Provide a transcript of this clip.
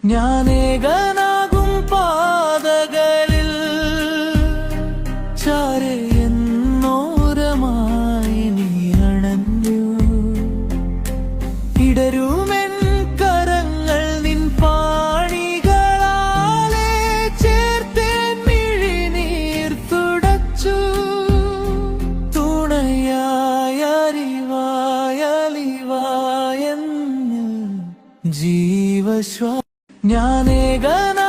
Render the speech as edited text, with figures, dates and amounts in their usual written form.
ഞാനേകനാകും പാതകളിൽ ചാരെ എന്നോരമായി നീ അണഞ്ഞു. ഇടരുമെൻ കരങ്ങൾ നിൻ പാണികളാലെ ചേർത്തേൻ മിഴിനീർ തുടച്ചു. തുണയായ അലിവായെന്ന് ജീവശ്വാ ഞാനേകനാകും